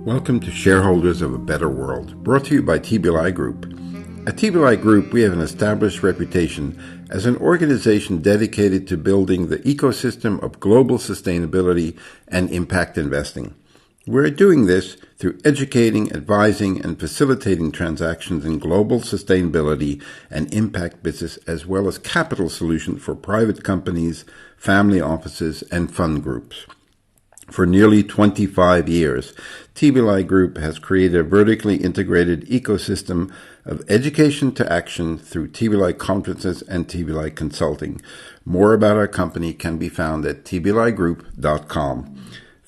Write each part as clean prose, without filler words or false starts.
Welcome to Shareholders of a Better World, brought to you by TBLI Group. At TBLI Group, we have an established reputation as an organization dedicated to building the ecosystem of global sustainability and impact investing. We're doing this through educating, advising, and facilitating transactions in global sustainability and impact business, as well as capital solutions for private companies, family offices, and fund groups. For nearly 25 years, TBLI Group has created a vertically integrated ecosystem of education to action through TBLI conferences and TBLI consulting. More about our company can be found at tbligroup.com.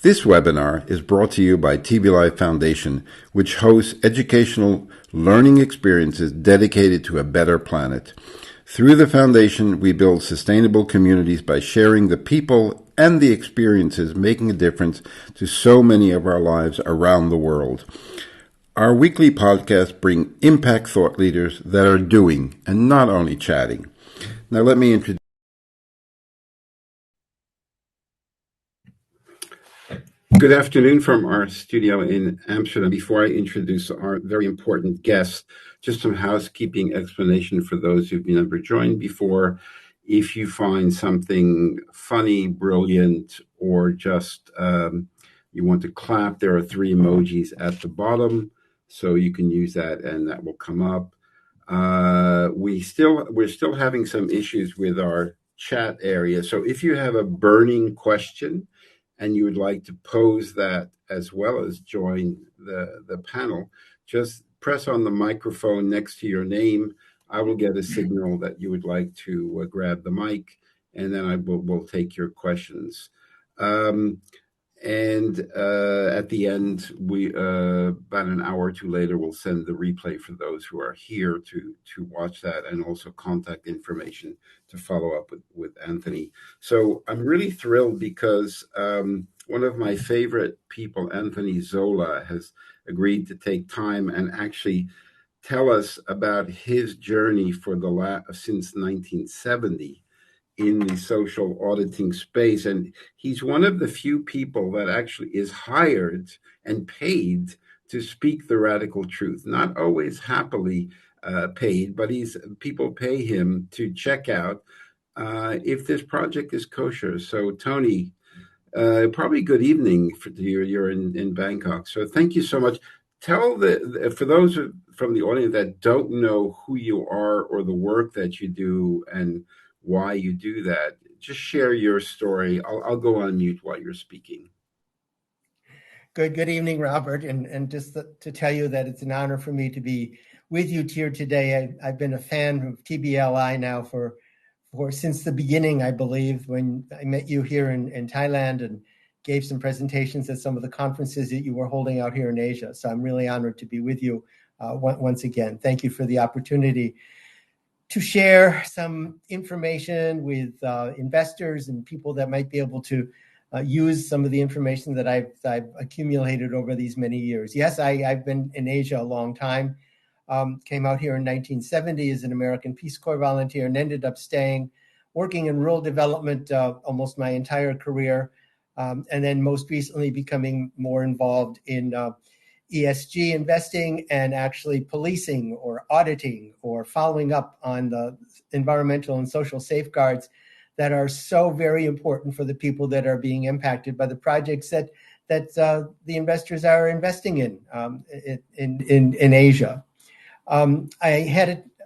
This webinar is brought to you by TBLI Foundation, which hosts educational learning experiences dedicated to a better planet. Through the foundation, we build sustainable communities by sharing the people and the experiences making a difference to so many of our lives around the world. Our weekly podcasts bring impact thought leaders that are doing and not only chatting. Now let me introduce. Good afternoon from our studio in Amsterdam. Before I introduce our very important guest, just some housekeeping explanation for those who've never joined before. If you find something funny, brilliant, or just you want to clap, there are 3 emojis at the bottom, so you can use that and that will come up. We're still having some issues with our chat area, so if you have a burning question and you would like to pose that as well as join the panel, just press on the microphone next to your name. I will get a signal that you would like to grab the mic, and then I will take your questions. And at the end, we about an hour or two later, we'll send the replay for those who are here to watch that, and also contact information to follow up with Anthony. So I'm really thrilled because one of my favorite people, Anthony Zola, has agreed to take time and actually tell us about his journey for since 1970 in the social auditing space. And he's one of the few people that actually is hired and paid to speak the radical truth. Not always happily paid, but people pay him to check out if this project is kosher. So Tony, probably good evening for you. You're in Bangkok. So thank you so much. Tell for those from the audience that don't know who you are or the work that you do and why you do that, just share your story. I'll go on mute while you're speaking. Good evening, Robert, and just to tell you that it's an honor for me to be with you here today. I've been a fan of TBLI now for since the beginning, I believe, when I met you here in Thailand and gave some presentations at some of the conferences that you were holding out here in Asia. So I'm really honored to be with you once again. Thank you for the opportunity to share some information with investors and people that might be able to use some of the information that I've accumulated over these many years. Yes, I've been in Asia a long time. Came out here in 1970 as an American Peace Corps volunteer and ended up working in rural development almost my entire career. And then most recently becoming more involved in ESG investing and actually policing or auditing or following up on the environmental and social safeguards that are so very important for the people that are being impacted by the projects that the investors are investing in Asia.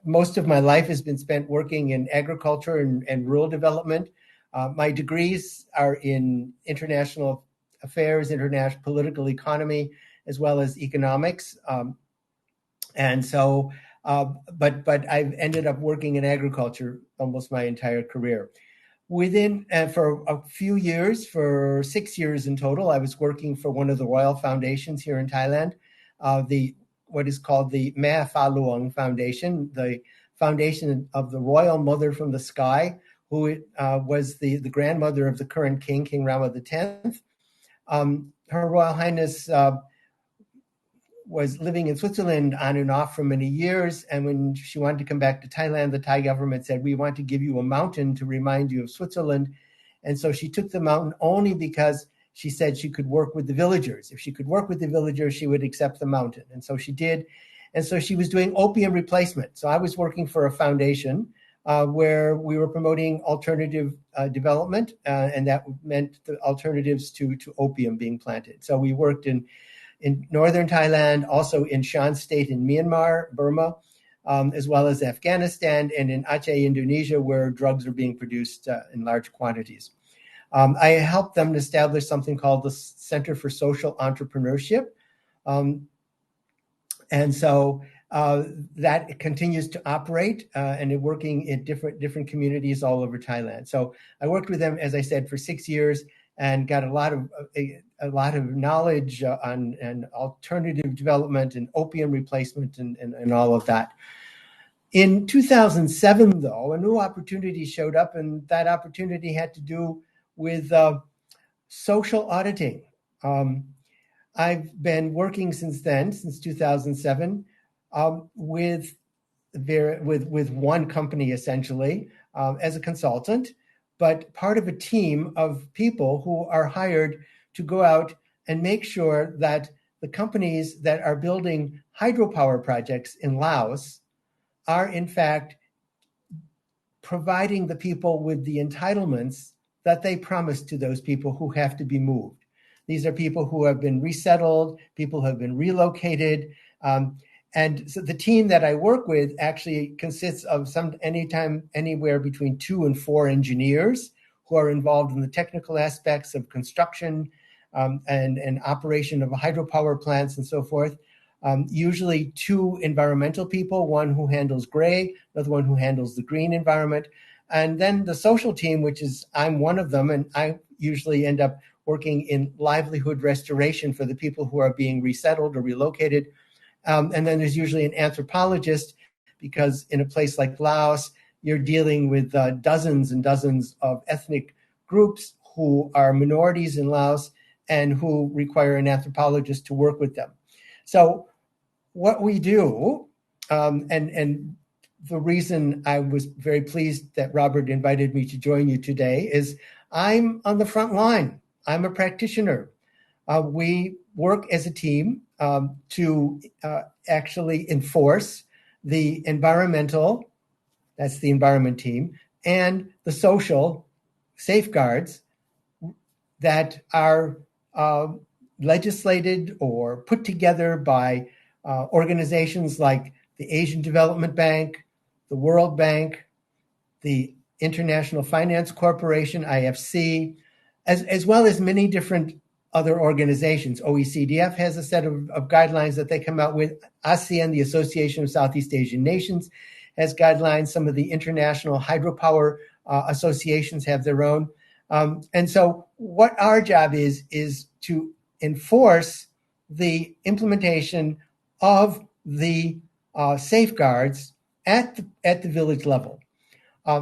Most of my life has been spent working in agriculture and rural development. My degrees are in international affairs, international political economy, as well as economics. But I've ended up working in agriculture almost my entire career. For a few years, for 6 years in total, I was working for one of the royal foundations here in Thailand, what is called the Mea Fa Luang Foundation, the foundation of the royal mother from the sky, who was the grandmother of the current king, King Rama X. Her Royal Highness was living in Switzerland on and off for many years. And when she wanted to come back to Thailand, the Thai government said, we want to give you a mountain to remind you of Switzerland. And so she took the mountain only because she said she could work with the villagers. If she could work with the villagers, she would accept the mountain. And so she did. And so she was doing opium replacement. So I was working for a foundation where we were promoting alternative development, and that meant the alternatives to opium being planted. So we worked in northern Thailand, also in Shan State in Myanmar, Burma, as well as Afghanistan, and in Aceh, Indonesia, where drugs are being produced in large quantities. I helped them establish something called the Center for Social Entrepreneurship. And so that continues to operate and it working in different communities all over Thailand. So I worked with them, as I said, for 6 years and got a lot of knowledge on alternative development and opium replacement and all of that. In 2007, though, a new opportunity showed up, and that opportunity had to do with social auditing. I've been working since then, since 2007, with one company essentially as a consultant, but part of a team of people who are hired to go out and make sure that the companies that are building hydropower projects in Laos are in fact providing the people with the entitlements that they promised to those people who have to be moved. These are people who have been resettled, people who have been relocated. And so the team that I work with actually consists of anywhere between 2 and 4 engineers who are involved in the technical aspects of construction and operation of hydropower plants and so forth. Usually 2 environmental people, one who handles gray, another one who handles the green environment. And then the social team, which is I'm one of them, and I usually end up working in livelihood restoration for the people who are being resettled or relocated. And then there's usually an anthropologist, because in a place like Laos, you're dealing with dozens and dozens of ethnic groups who are minorities in Laos and who require an anthropologist to work with them. So what we do, and the reason I was very pleased that Robert invited me to join you today is I'm on the front line. I'm a practitioner. We work as a team to actually enforce the environmental, that's the environment team, and the social safeguards that are legislated or put together by organizations like the Asian Development Bank, the World Bank, the International Finance Corporation, IFC, as well as many different other organizations. OECDF has a set of guidelines that they come out with. ASEAN, the Association of Southeast Asian Nations, has guidelines. Some of the international hydropower associations have their own. And so what our job is to enforce the implementation of the safeguards at the village level.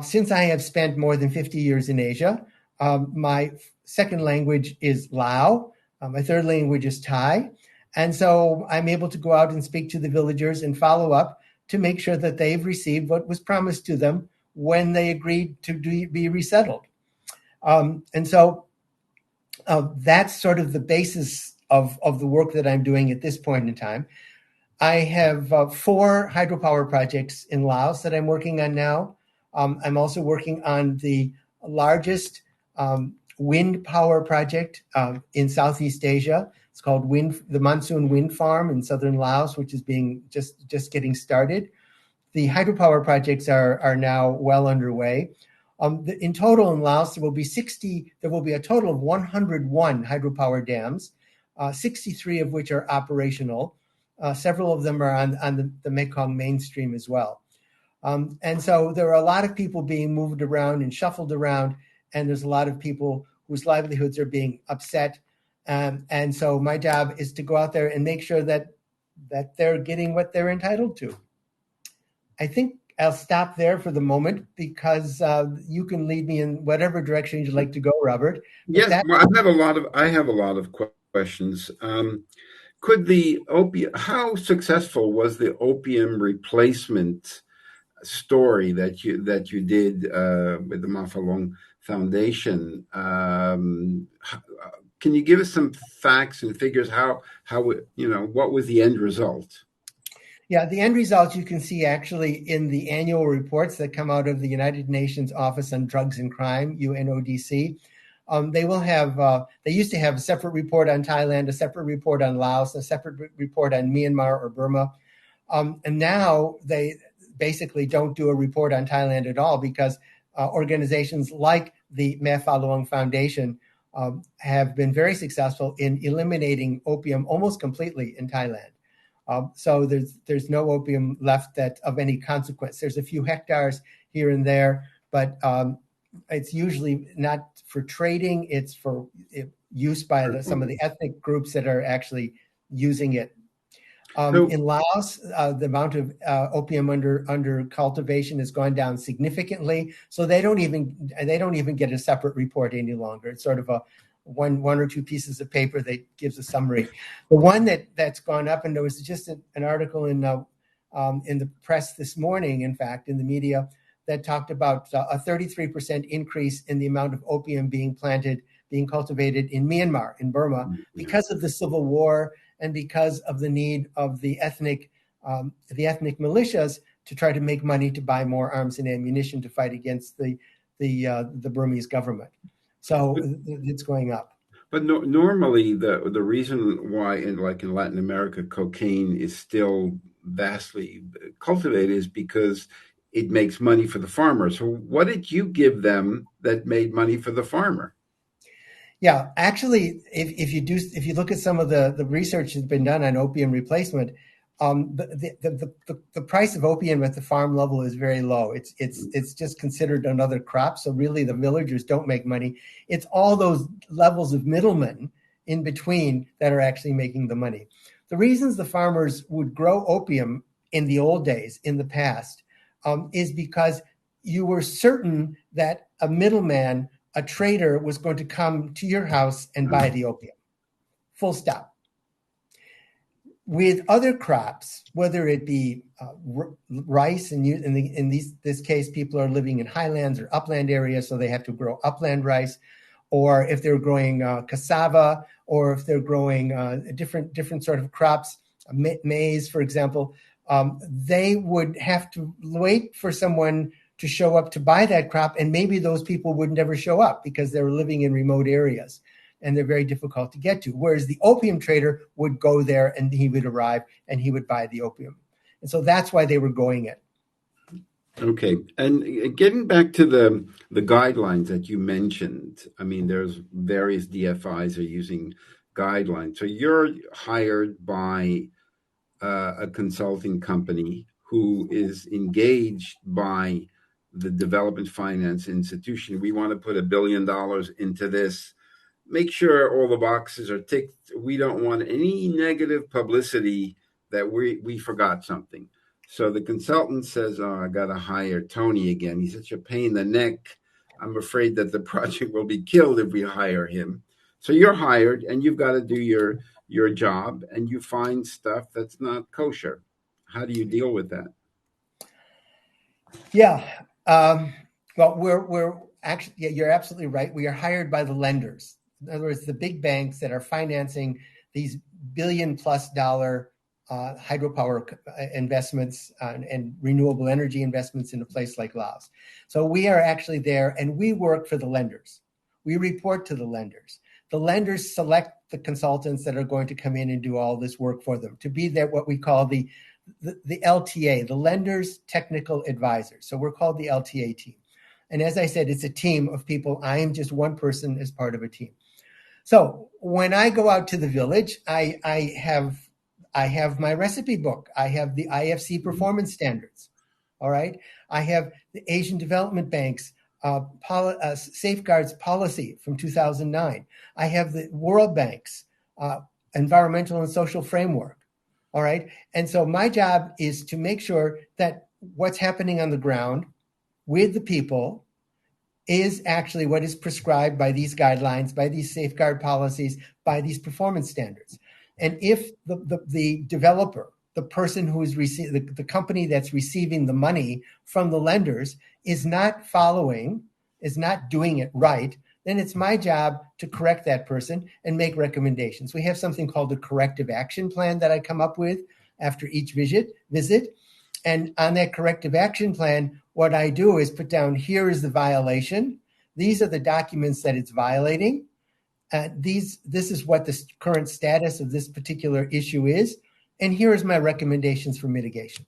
Since I have spent more than 50 years in Asia, my second language is Lao. My third language is Thai. And so I'm able to go out and speak to the villagers and follow up to make sure that they've received what was promised to them when they agreed to be resettled. And so that's sort of the basis of the work that I'm doing at this point in time. I have 4 hydropower projects in Laos that I'm working on now. I'm also working on the largest wind power project in Southeast Asia. It's called the Monsoon Wind Farm in southern Laos, which is being just getting started. The hydropower projects are now well underway. In total in Laos, there will be a total of 101 hydropower dams, 63 of which are operational. Several of them are on the Mekong mainstream as well. And so there are a lot of people being moved around and shuffled around, and there's a lot of people whose livelihoods are being upset. And so my job is to go out there and make sure that they're getting what they're entitled to. I think I'll stop there for the moment because you can lead me in whatever direction you'd like to go, Robert. Yes, well, I have a lot of questions. How successful was the opium replacement story that you did with the Mafalong Foundation? can you give us some facts and figures? What was the end result? Yeah, the end results you can see actually in the annual reports that come out of the United Nations Office on Drugs and Crime, UNODC. They will have, they used to have a separate report on Thailand, a separate report on Laos, a separate report on Myanmar or Burma. And now they basically don't do a report on Thailand at all because organizations like the Me Falun Foundation have been very successful in eliminating opium almost completely in Thailand. So there's no opium left that of any consequence. There's a few hectares here and there, but it's usually not for trading. It's for use by some of the ethnic groups that are actually using it. In Laos, the amount of opium under cultivation has gone down significantly. So they don't even get a separate report any longer. It's sort of a one or two pieces of paper that gives a summary. The one that's gone up, and there was just an article in the press this morning, in fact, in the media, that talked about a 33% increase in the amount of opium being cultivated in Myanmar, in Burma, because of the civil war and because of the need of the ethnic militias to try to make money to buy more arms and ammunition to fight against the Burmese government. So it's going up. But normally, the reason why in Latin America, cocaine is still vastly cultivated is because it makes money for the farmer. So what did you give them that made money for the farmer? Yeah, actually, if you look at some of the research that's been done on opium replacement, the price of opium at the farm level is very low. It's just considered another crop. So really, the villagers don't make money. It's all those levels of middlemen in between that are actually making the money. The reasons the farmers would grow opium in the old days, in the past, is because you were certain that a middleman, a trader, was going to come to your house and buy the opium. Full stop. With other crops, whether it be rice, and in this case, people are living in highlands or upland areas, so they have to grow upland rice, or if they're growing cassava, or if they're growing different sort of crops, maize, for example, they would have to wait for someone to show up to buy that crop, and maybe those people would never show up because they're living in remote areas and they're very difficult to get to. Whereas the opium trader would go there and he would arrive and he would buy the opium. And so that's why they were growing it. Okay. And getting back to the guidelines that you mentioned, I mean, there's various DFIs are using guidelines. So you're hired by a consulting company who is engaged by the development finance institution. We want to put $1 billion into this. Make sure all the boxes are ticked. We don't want any negative publicity that we forgot something. So the consultant says, "Oh, I got to hire Tony again. He's such a pain in the neck. I'm afraid that the project will be killed if we hire him." So you're hired, and you've got to do your job, and you find stuff that's not kosher. How do you deal with that? Yeah. Well, we're actually, yeah, you're absolutely right. We are hired by the lenders. In other words, the big banks that are financing these $1 billion+ hydropower investments and renewable energy investments in a place like Laos. So we are actually there, and we work for the lenders. We report to the lenders. The lenders select the consultants that are going to come in and do all this work for them, to be there, what we call the LTA, the lenders technical advisors. So we're called the LTA team. And as I said, it's a team of people. I am just one person as part of a team. So when I go out to the village, I have my recipe book. I have the IFC performance standards. All right. I have the Asian Development Bank's safeguards policy from 2009. I have the World Bank's environmental and social framework. All right. And so my job is to make sure that what's happening on the ground with the people is actually what is prescribed by these guidelines, by these safeguard policies, by these performance standards. And if the developer, the person who is the company that's receiving the money from the lenders is not doing it right, then it's my job to correct that person and make recommendations. We have something called a corrective action plan that I come up with after each visit. And on that corrective action plan, what I do is put down, here is the violation. These are the documents that it's violating. This is what the current status of this particular issue is. And here is my recommendations for mitigation.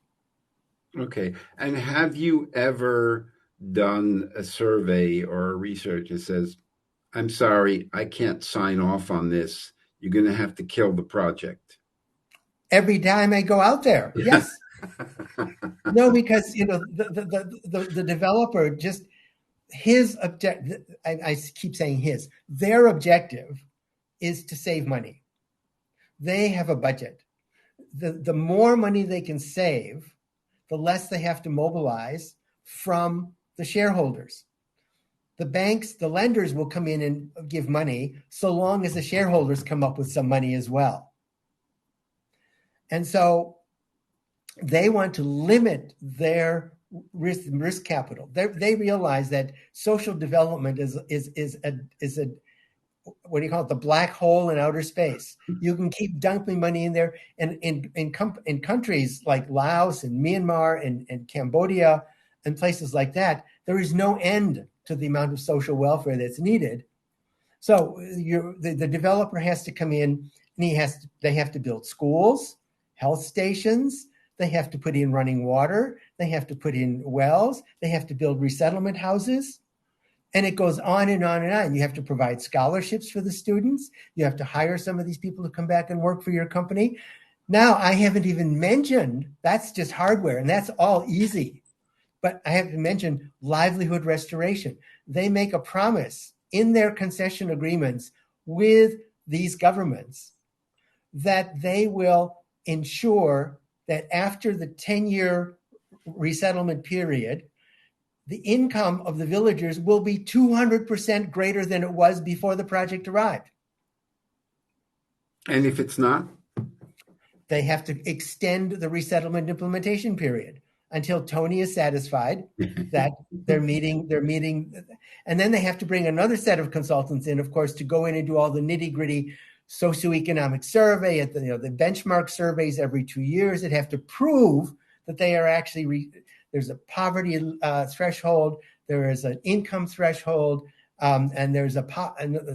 Okay. And have you ever done a survey or a research that says, I'm sorry, I can't sign off on this. You're going to have to kill the project? Every time I go out there, yes. No, because the developer just, his objective, I keep saying his, their objective is to save money. They have a budget. The more money they can save, the less they have to mobilize from the shareholders. The banks, the lenders will come in and give money so long as the shareholders come up with some money as well. And so they want to limit their risk capital. They realize that social development is a what do you call it? The black hole in outer space. You can keep dumping money in there, and in countries like Laos and Myanmar and Cambodia and places like that, there is no end to the amount of social welfare that's needed. So the developer has to come in, and they have to build schools, health stations. They have to put in running water. They have to put in wells. They have to build resettlement houses. And it goes on and on and on. You have to provide scholarships for the students. You have to hire some of these people to come back and work for your company. Now, I haven't even mentioned, that's just hardware, and that's all easy. But I have to mention livelihood restoration. They make a promise in their concession agreements with these governments that they will ensure that after the 10-year resettlement period, the income of the villagers will be 200% greater than it was before the project arrived. And if it's not? They have to extend the resettlement implementation period until Tony is satisfied that they're meeting, and then they have to bring another set of consultants in, of course, to go in and do all the nitty-gritty socioeconomic survey, at the benchmark surveys every 2 years. They have to prove that they are actually there's a poverty threshold, there is an income threshold, and there's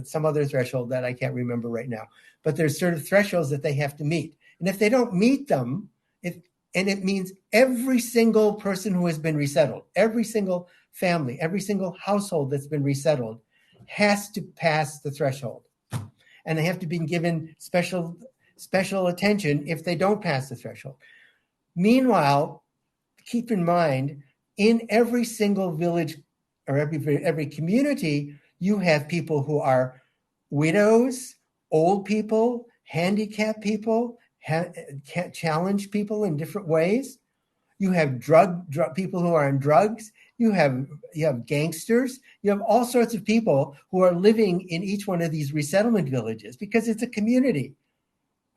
some other threshold that I can't remember right now. But there's sort of thresholds that they have to meet. And if they don't meet them, and it means every single person who has been resettled, every single family, every single household that's been resettled has to pass the threshold. And they have to be given special attention if they don't pass the threshold. Meanwhile, keep in mind, in every single village or every community, you have people who are widows, old people, handicapped people, challenged people in different ways. You have drug people who are on drugs. You have gangsters. You have all sorts of people who are living in each one of these resettlement villages because it's a community.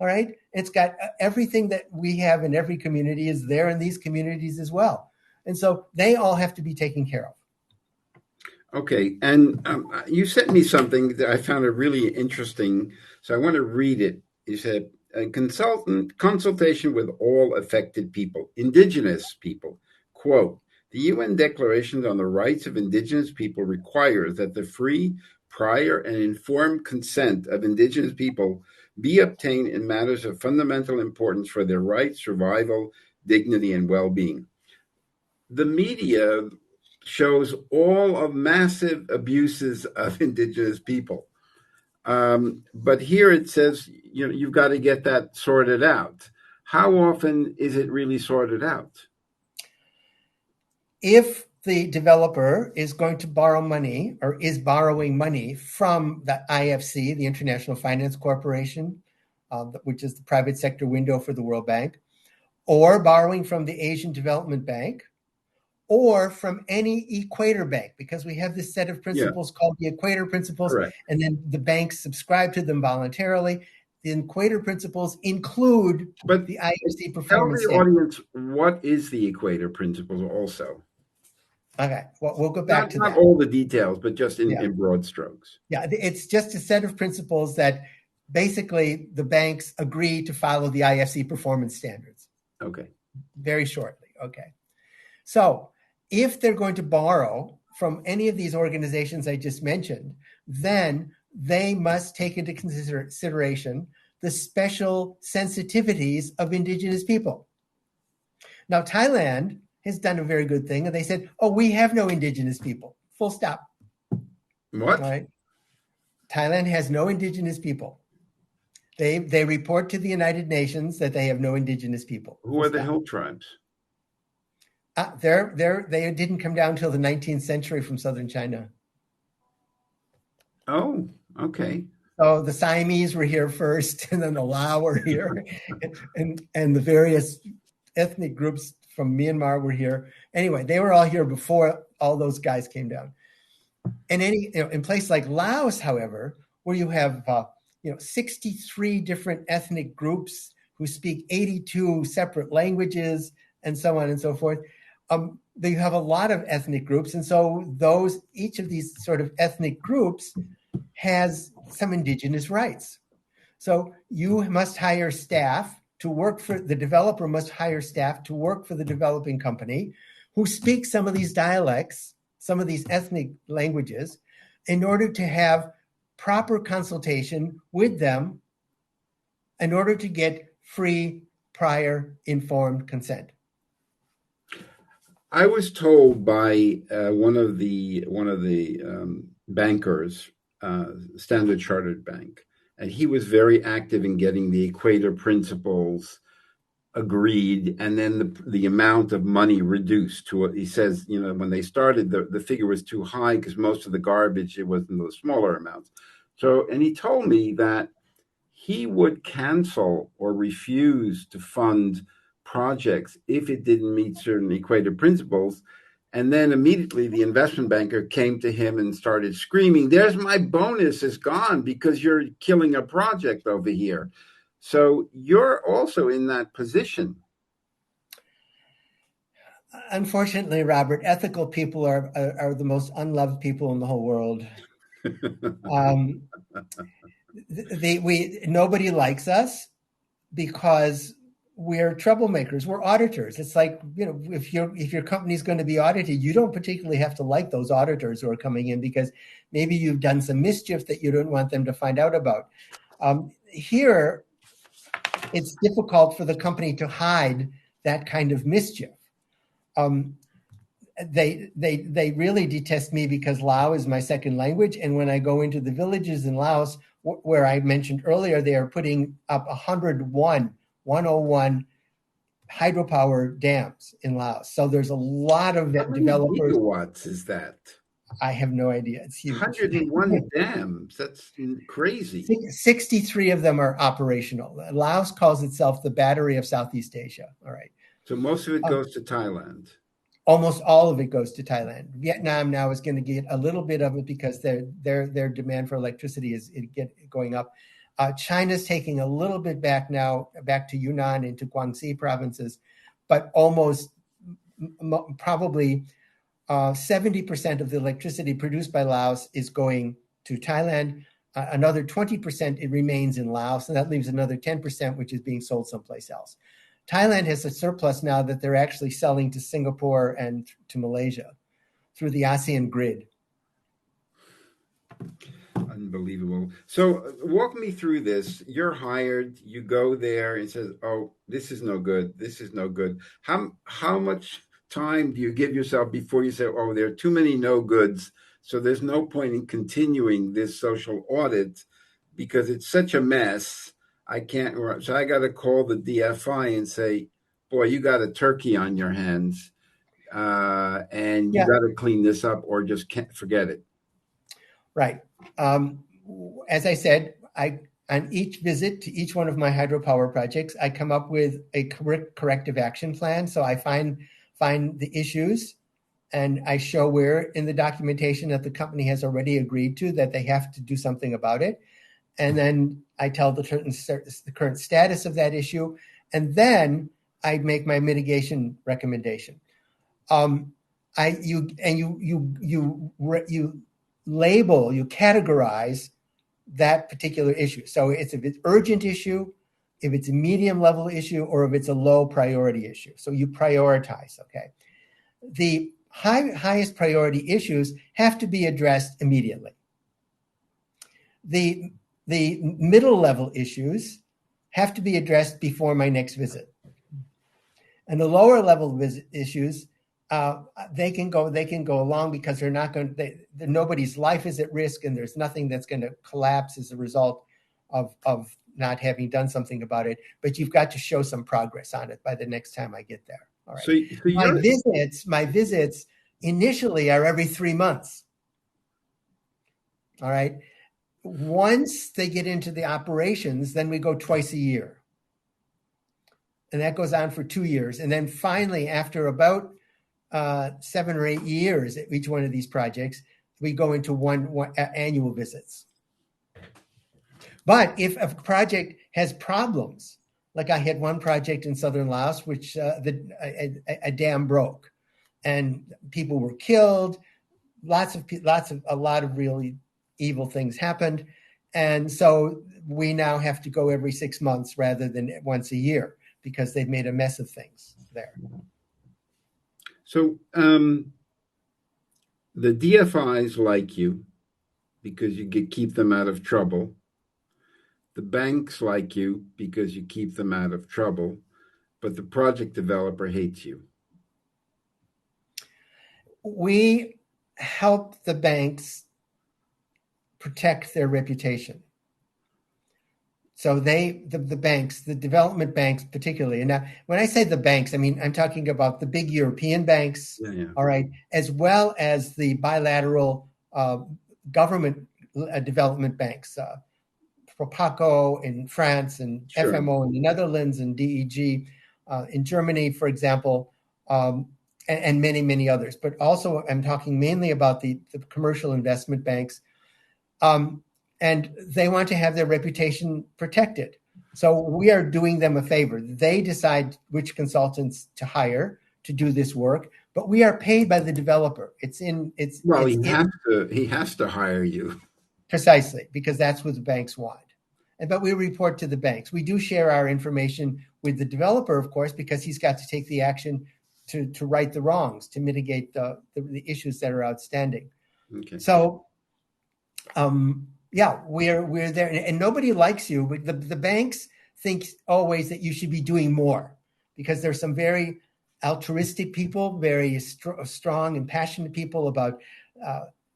All right. It's got everything that we have in every community is there in these communities as well. And so they all have to be taken care of. Okay. And you sent me something that I found really interesting. So I want to read it. You said, a consultation with all affected people, indigenous people, quote, the UN Declaration on the Rights of Indigenous People requires that the free, prior, and informed consent of indigenous people be obtained in matters of fundamental importance for their rights, survival, dignity, and well-being. The media shows all of massive abuses of indigenous people. But here it says, you've got to get that sorted out. How often is it really sorted out? If the developer is going to borrow money or is borrowing money from the IFC, the International Finance Corporation, which is the private sector window for the World Bank, or borrowing from the Asian Development Bank, or from any Equator Bank, because we have this set of principles called the Equator Principles, Correct. And then the banks subscribe to them voluntarily. The Equator Principles include the IFC performance. Tell the audience, what is the Equator Principles also? Okay, well, we'll go back to Not that. all the details, but just Yeah. in broad strokes. Yeah, it's just a set of principles that basically the banks agree to follow the IFC performance standards. Okay. Very shortly. Okay. So if they're going to borrow from any of these organizations I just mentioned, then they must take into consideration the special sensitivities of indigenous people. Now, Thailand has done a very good thing, and they said, oh, we have no indigenous people. Full stop. What? All right. Thailand has no indigenous people. They report to the United Nations that they have no indigenous people. Who are the hill tribes? They didn't come down until the 19th century from southern China. Oh, okay. So the Siamese were here first, and then the Lao were here, and the various ethnic groups from Myanmar were here. Anyway, they were all here before all those guys came down. And in places like Laos, however, where you have 63 different ethnic groups who speak 82 separate languages and so on and so forth, you have a lot of ethnic groups, and so each of these sort of ethnic groups has some indigenous rights. So you must hire staff to work for the developer, must hire staff to work for the developing company who speak some of these dialects, some of these ethnic languages, in order to have proper consultation with them in order to get free, prior, informed consent. I was told by one of the bankers, Standard Chartered Bank, and he was very active in getting the Equator Principles agreed, and then the amount of money reduced to what he says. When they started, the figure was too high because most of the garbage, it was in the smaller amounts. So, and he told me that he would cancel or refuse to fund projects if it didn't meet certain Equator principles. And then immediately the investment banker came to him and started screaming, there's my bonus is gone because you're killing a project over here. So you're also in that position. Unfortunately, Robert, ethical people are the most unloved people in the whole world. Nobody likes us because we're troublemakers. We're auditors. It's like, if your company's going to be audited, you don't particularly have to like those auditors who are coming in because maybe you've done some mischief that you don't want them to find out about. Here, it's difficult for the company to hide that kind of mischief. They really detest me because Lao is my second language. And when I go into the villages in Laos, where I mentioned earlier, they are putting up 101 hydropower dams in Laos. So there's a lot of How many developers. gigawatts is that? I have no idea. It's huge. 101 dams. That's crazy. 63 of them are operational. Laos calls itself the battery of Southeast Asia. All right. So most of it goes to Thailand. Almost all of it goes to Thailand. Vietnam now is going to get a little bit of it because their demand for electricity is going up. China's taking a little bit back to Yunnan into Guangxi provinces, but almost probably 70% of the electricity produced by Laos is going to Thailand. Another 20% it remains in Laos, and that leaves another 10% which is being sold someplace else. Thailand has a surplus now that they're actually selling to Singapore and to Malaysia through the ASEAN grid. Unbelievable. So walk me through this. You're hired, you go there and says, oh, this is no good. This is no good. How much time do you give yourself before you say, oh, there are too many no goods, so there's no point in continuing this social audit because it's such a mess. I can't. So I got to call the DFI and say, boy, you got a turkey on your hands and you got to clean this up or just can't forget it. Right. As I said, on each visit to each one of my hydropower projects, I come up with a corrective action plan. So I find the issues and I show where in the documentation that the company has already agreed to that they have to do something about it. And then I tell the current status of that issue. And then I make my mitigation recommendation. you label, you categorize that particular issue. So if it's an urgent issue, if it's a medium level issue, or if it's a low priority issue. So you prioritize, okay? The highest priority issues have to be addressed immediately. The middle level issues have to be addressed before my next visit. And the lower level issues, they can go along because they're not going. Nobody's life is at risk, and there's nothing that's going to collapse as a result of not having done something about it. But you've got to show some progress on it by the next time I get there. All right. So my visits initially are every 3 months. All right. Once they get into the operations, then we go twice a year. And that goes on for 2 years. And then finally, after about 7 or 8 years at each one of these projects, we go into one annual visits. But if a project has problems, like I had one project in southern Laos, which a dam broke, and people were killed. A lot of really evil things happened, and so we now have to go every 6 months rather than once a year because they've made a mess of things there. So the DFIs like you because you keep them out of trouble. The banks like you because you keep them out of trouble, but the project developer hates you. We help the banks protect their reputation. So the banks, the development banks particularly, and now when I say the banks, I mean, I'm talking about the big European banks, all right, as well as the bilateral government development banks, Propaco in France and sure. FMO in the Netherlands and DEG in Germany, for example, and many, many others. But also I'm talking mainly about the commercial investment banks. And they want to have their reputation protected. So we are doing them a favor. They decide which consultants to hire to do this work, but we are paid by the developer. He has to hire you. Precisely, because that's what the banks want. But we report to the banks. We do share our information with the developer, of course, because he's got to take the action to right the wrongs, to mitigate the issues that are outstanding. Okay. So, yeah, we're there, and nobody likes you. But the banks think always that you should be doing more because there's some very altruistic people, very strong and passionate people about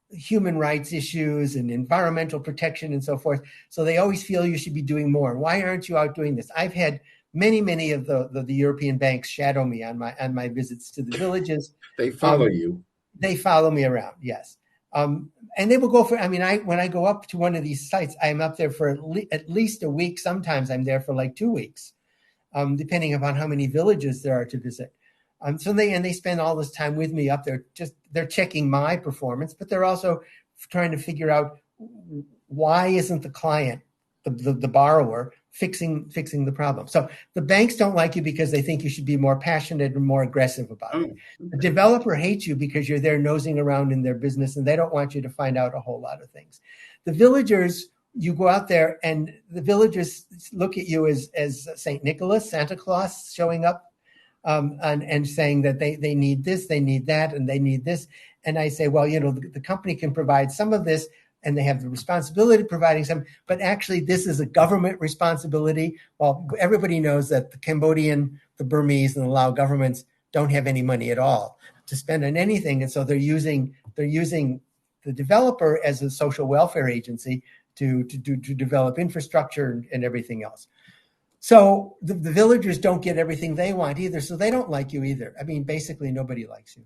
human rights issues and environmental protection and so forth. So they always feel you should be doing more. Why aren't you out doing this? I've had many of the European banks shadow me on my visits to the villages. They follow you. They follow me around, yes. And they will go for, when I go up to one of these sites, I'm up there for at least a week. Sometimes I'm there for like 2 weeks, depending upon how many villages there are to visit. So they spend all this time with me up there. They're checking my performance, but they're also trying to figure out why isn't the client, the borrower, fixing the problem. So the banks don't like you because they think you should be more passionate and more aggressive about it. The developer hates you because you're there nosing around in their business and they don't want you to find out a whole lot of things. The villagers, you go out there and the villagers look at you as St. Nicholas, Santa Claus showing up and saying that they need this, they need that, and they need this. And I say, well, the company can provide some of this, and they have the responsibility of providing some, but actually this is a government responsibility. Well, everybody knows that the Cambodian, the Burmese, and the Lao governments don't have any money at all to spend on anything. And so they're using the developer as a social welfare agency to develop infrastructure and everything else. So the villagers don't get everything they want either. So they don't like you either. Basically nobody likes you.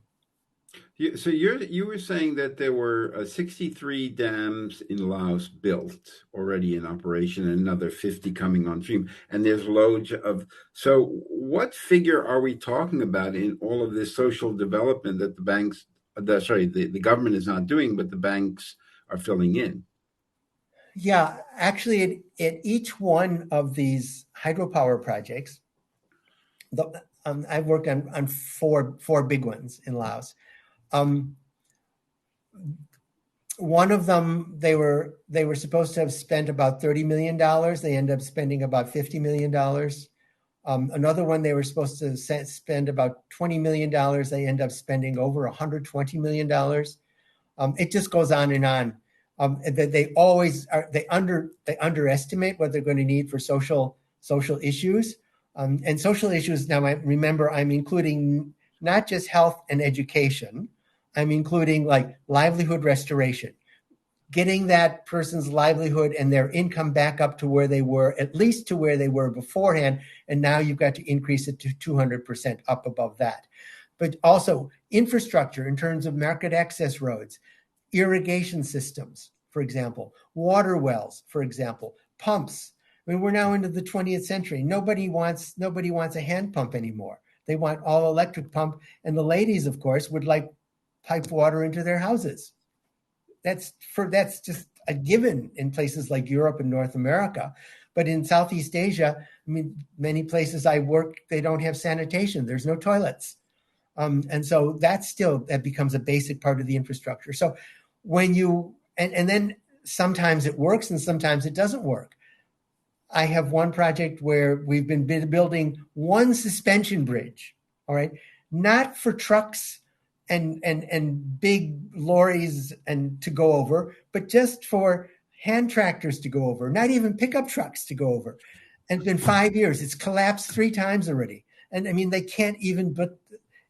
So you were saying that there were 63 dams in Laos built already in operation and another 50 coming on stream. And there's loads of, so what figure are we talking about in all of this social development that the government is not doing, but the banks are filling in? Yeah, actually at each one of these hydropower projects, I've worked on four big ones in Laos. One of them, they were supposed to have spent about $30 million. They end up spending about $50 million. Another one, they were supposed to spend about $20 million. They end up spending over $120 million. It just goes on and on. They always are, they underestimate what they're going to need for social issues. And social issues, now remember, I'm including not just health and education. I'm including like livelihood restoration, getting that person's livelihood and their income back up to where they were, at least to where they were beforehand. And now you've got to increase it to 200% up above that. But also infrastructure in terms of market access roads, irrigation systems, for example, water wells, for example, pumps. I mean, we're now into the 20th century. Nobody wants a hand pump anymore. They want all electric pump. And the ladies, of course, would like pipe water into their houses. That's just a given in places like Europe and North America. But in Southeast Asia, I mean, many places I work, they don't have sanitation. There's no toilets. And so that becomes a basic part of the infrastructure. So when and then sometimes it works and sometimes it doesn't work. I have one project where we've been building one suspension bridge, all right, not for trucks and big lorries and to go over, but just for hand tractors to go over, not even pickup trucks to go over. And it's been 5 years. It's collapsed 3 times already. And I mean, they can't even,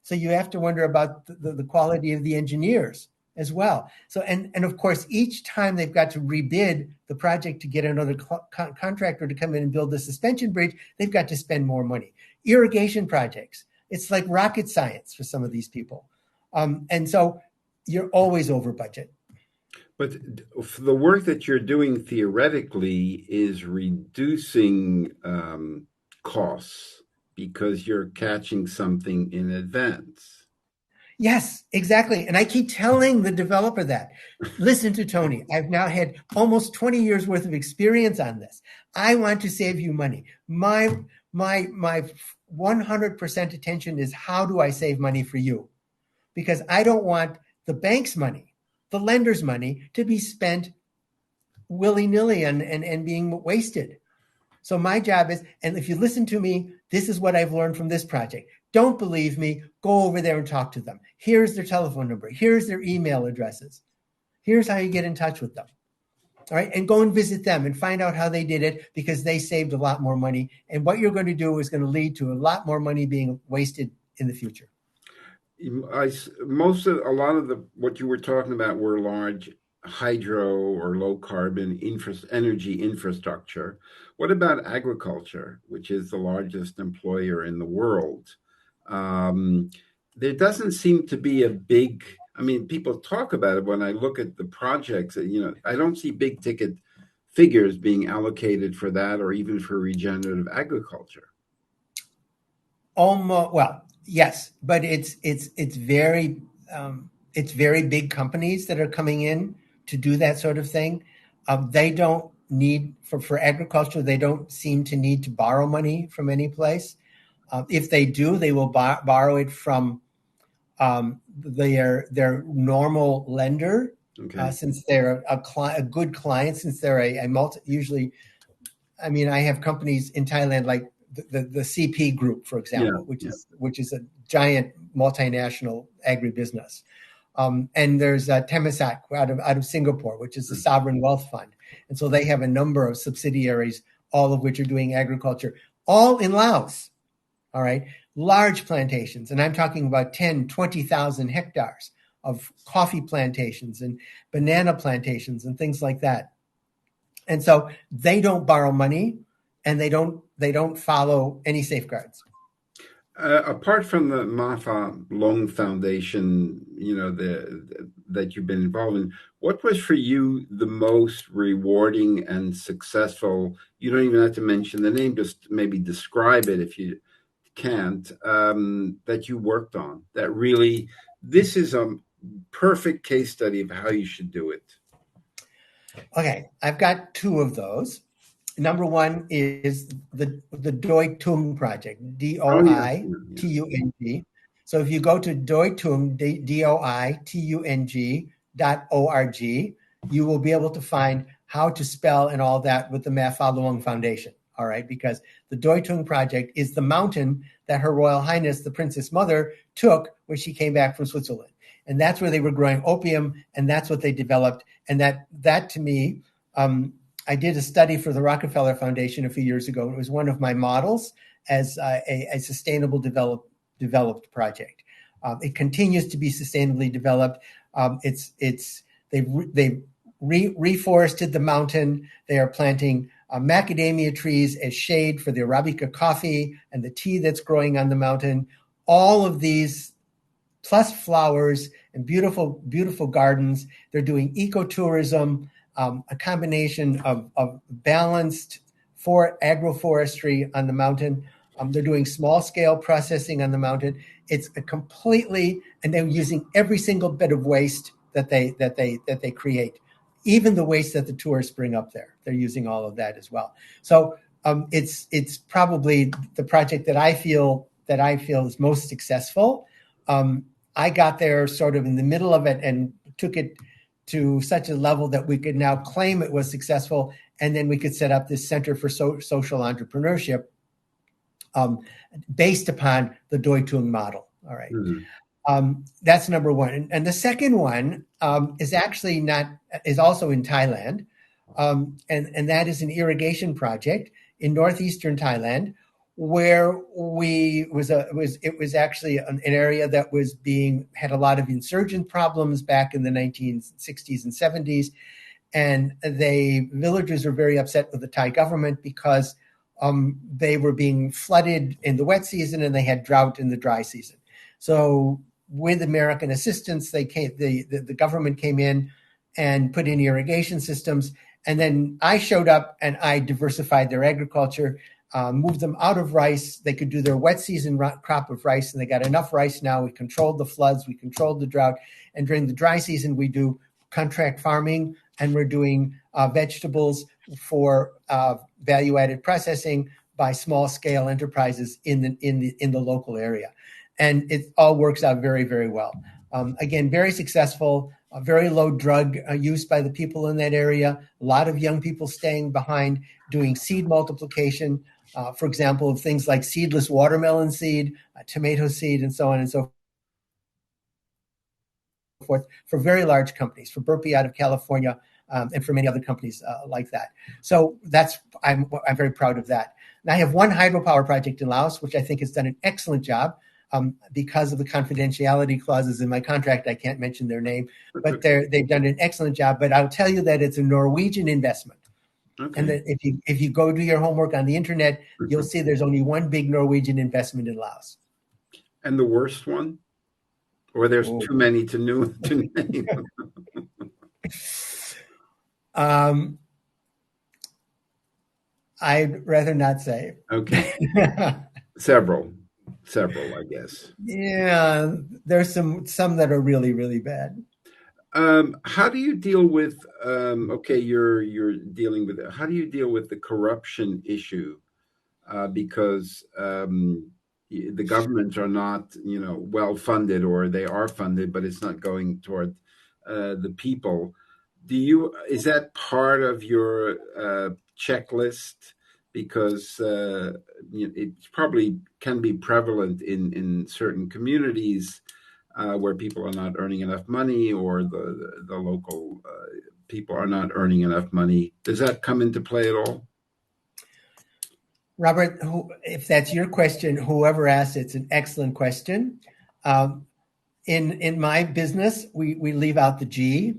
so you have to wonder about the quality of the engineers as well. So, and of course, each time they've got to rebid the project to get another contractor to come in and build the suspension bridge, they've got to spend more money. Irrigation projects, it's like rocket science for some of these people. And so you're always over budget. But the work that you're doing theoretically is reducing costs because you're catching something in advance. Yes, exactly. And I keep telling the developer that. Listen to Tony. I've now had almost 20 years worth of experience on this. I want to save you money. My 100% attention is how do I save money for you? Because I don't want the bank's money, the lender's money, to be spent willy-nilly and being wasted. So my job is, and if you listen to me, this is what I've learned from this project. Don't believe me, go over there and talk to them. Here's their telephone number. Here's their email addresses. Here's how you get in touch with them. All right, and go and visit them and find out how they did it because they saved a lot more money. And what you're going to do is going to lead to a lot more money being wasted in the future. A lot of what you were talking about were large hydro or low carbon energy infrastructure. What about agriculture, which is the largest employer in the world? There doesn't seem to be a big. I mean, people talk about it. When I look at the projects, I don't see big ticket figures being allocated for that, or even for regenerative agriculture. Well, yes, but it's very big companies that are coming in to do that sort of thing. They don't need for agriculture. They don't seem to need to borrow money from any place. If they do, they will borrow it from their normal lender, okay. Since they're a good client. Since they're a usually, I mean, I have companies in Thailand like the CP Group, for example, which is a giant multinational agribusiness. And there's Temasek out of Singapore, which is a sovereign wealth fund. And so they have a number of subsidiaries, all of which are doing agriculture, all in Laos. All right, large plantations. And I'm talking about 10, 20,000 hectares of coffee plantations and banana plantations and things like that. And so they don't borrow money and they don't follow any safeguards. Apart from the Mafa Loan Foundation, that you've been involved in, what was for you the most rewarding and successful? You don't even have to mention the name; just maybe describe it if you can't. That you worked on. That really, this is a perfect case study of how you should do it. Okay, I've got 2 of those. Number one is the Doi Tung project, DOITUNG. So if you go to Doitung, DOITUNG.org, you will be able to find how to spell and all that with the Mafalawang Foundation. All right, because the Doitung Project is the mountain that Her Royal Highness, the Princess Mother, took when she came back from Switzerland. And that's where they were growing opium, and that's what they developed. And that to me, I did a study for the Rockefeller Foundation a few years ago. It was one of my models as a sustainable developed project. It continues to be sustainably developed. They've reforested the mountain. They are planting macadamia trees as shade for the Arabica coffee and the tea that's growing on the mountain. All of these, plus flowers and beautiful, beautiful gardens. They're doing ecotourism, a combination of balanced agroforestry on the mountain. They're doing small scale processing on the mountain. It's and they're using every single bit of waste that they create, even the waste that the tourists bring up there. They're using all of that as well. So it's probably the project that I feel is most successful. I got there sort of in the middle of it and took it to such a level that we could now claim it was successful, and then we could set up this Center for Social Entrepreneurship based upon the Doitung model. All right. Mm-hmm. That's number one. And the second one is also in Thailand, and that is an irrigation project in northeastern Thailand, where it was actually an area that had a lot of insurgent problems back in the 1960s and 70s, and villagers were very upset with the Thai government because they were being flooded in the wet season and they had drought in the dry season. So with American assistance, the government came in and put in irrigation systems, and then I showed up and I diversified their agriculture. Moved them out of rice. They could do their wet season crop of rice, and they got enough rice now. We controlled the floods. We controlled the drought. And during the dry season, we do contract farming, and we're doing vegetables for value-added processing by small-scale enterprises in the local area. And it all works out very, very well. Again, very successful, very low drug use by the people in that area. A lot of young people staying behind, doing seed multiplication, for example, of things like seedless watermelon seed, tomato seed, and so on and so forth, for very large companies, for Burpee out of California, and for many other companies like that. So I'm very proud of that. And I have one hydropower project in Laos, which I think has done an excellent job. Because of the confidentiality clauses in my contract, I can't mention their name, but they've done an excellent job. But I'll tell you that it's a Norwegian investment. Okay. And that if you go do your homework on the internet, you'll see there's only one big Norwegian investment in Laos. And the worst one? Or there's too many to name? I'd rather not say. Okay. Several, I guess. Yeah, there's some that are really, really bad. How do you deal with? You're dealing with it. How do you deal with the corruption issue? Because the governments are not, well funded, or they are funded, but it's not going toward the people. Is that part of your checklist? Because it probably can be prevalent in certain communities where people are not earning enough money, or the local people are not earning enough money. Does that come into play at all? Robert, if that's your question, whoever asked it's an excellent question. In my business, we leave out the G.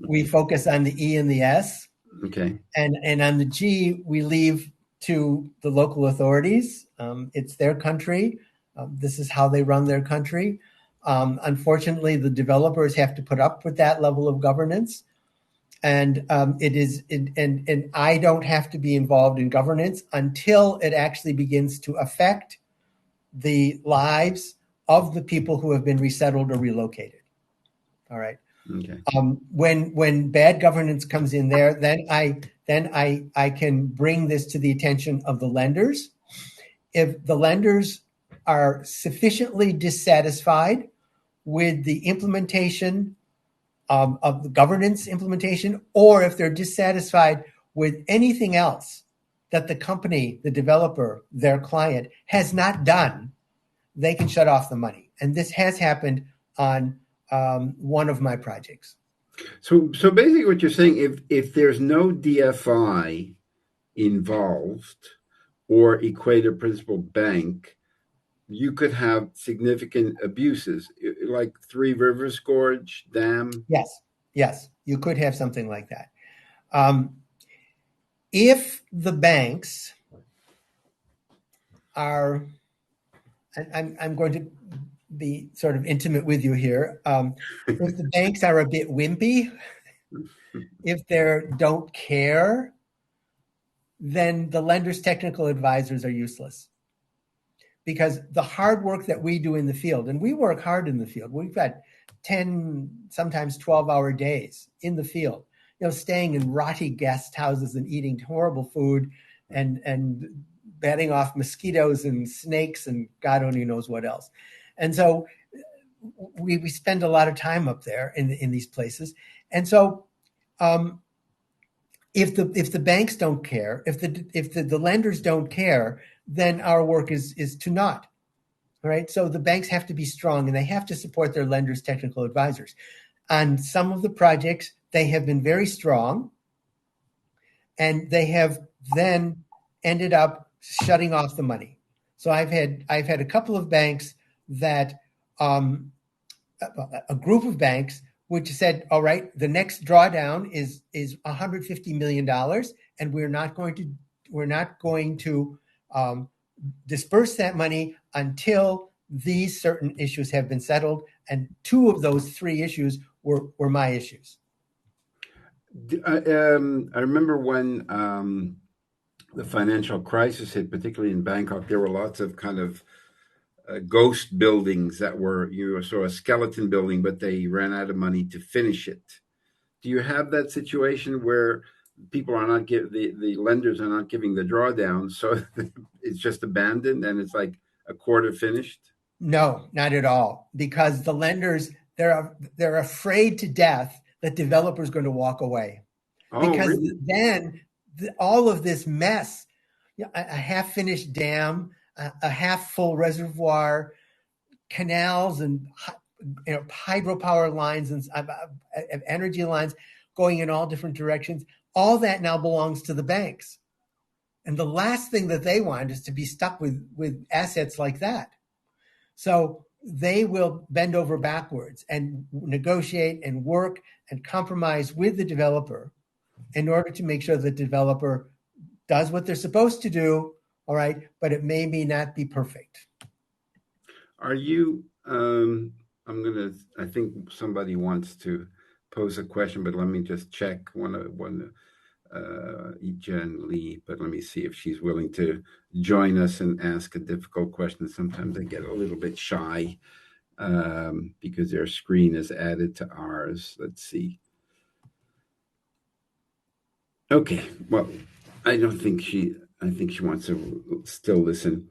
We focus on the E and the S. Okay. And on the G, we leave to the local authorities. It's their country. This is how they run their country. Unfortunately, the developers have to put up with that level of governance. And and I don't have to be involved in governance until it actually begins to affect the lives of the people who have been resettled or relocated. All right. Okay. When bad governance comes in there, then I can bring this to the attention of the lenders. If the lenders are sufficiently dissatisfied with the implementation of the governance implementation, or if they're dissatisfied with anything else that the company, the developer, their client has not done, they can shut off the money. And this has happened on one of my projects. So basically what you're saying, if there's no DFI involved or Equator Principal Bank, you could have significant abuses, like Three Rivers Gorge Dam. Yes, you could have something like that. If the banks are, I'm going to be sort of intimate with you here. If the banks are a bit wimpy, if they don't care, then the lender's technical advisors are useless. Because the hard work that we do in the field, and we work hard in the field, we've got 10, sometimes 12-hour days in the field, staying in rotty guest houses and eating horrible food and batting off mosquitoes and snakes and God only knows what else. And so we spend a lot of time up there in these places. And so if the banks don't care, if the lenders don't care, then our work is to naught. All right. So the banks have to be strong and they have to support their lenders' technical advisors. On some of the projects, they have been very strong, and they have then ended up shutting off the money. So I've had a couple of banks that a group of banks which said, all right, the next drawdown is $150 million, and we're not going to disperse that money until these certain issues have been settled. And two of those three issues were my issues. I remember when the financial crisis hit, particularly in Bangkok, there were lots of kind of ghost buildings that were, a skeleton building, but they ran out of money to finish it. Do you have that situation where people are not the lenders are not giving the drawdown, so it's just abandoned and it's like a quarter finished? No, not at all, because the lenders, they're afraid to death that developers going to walk away. Oh, because really? Then all of this mess, a half-finished dam, a half-full reservoir, canals, and hydropower lines and energy lines going in all different directions. All that now belongs to the banks, and the last thing that they want is to be stuck with assets like that. So they will bend over backwards and negotiate and work and compromise with the developer in order to make sure the developer does what they're supposed to do, all right, but it may not be perfect. Are you, I think somebody wants to pose a question, but let me just check Jen Lee, but let me see if she's willing to join us and ask a difficult question. Sometimes they get a little bit shy because their screen is added to ours. Let's see. Okay, well, I think she wants to still listen.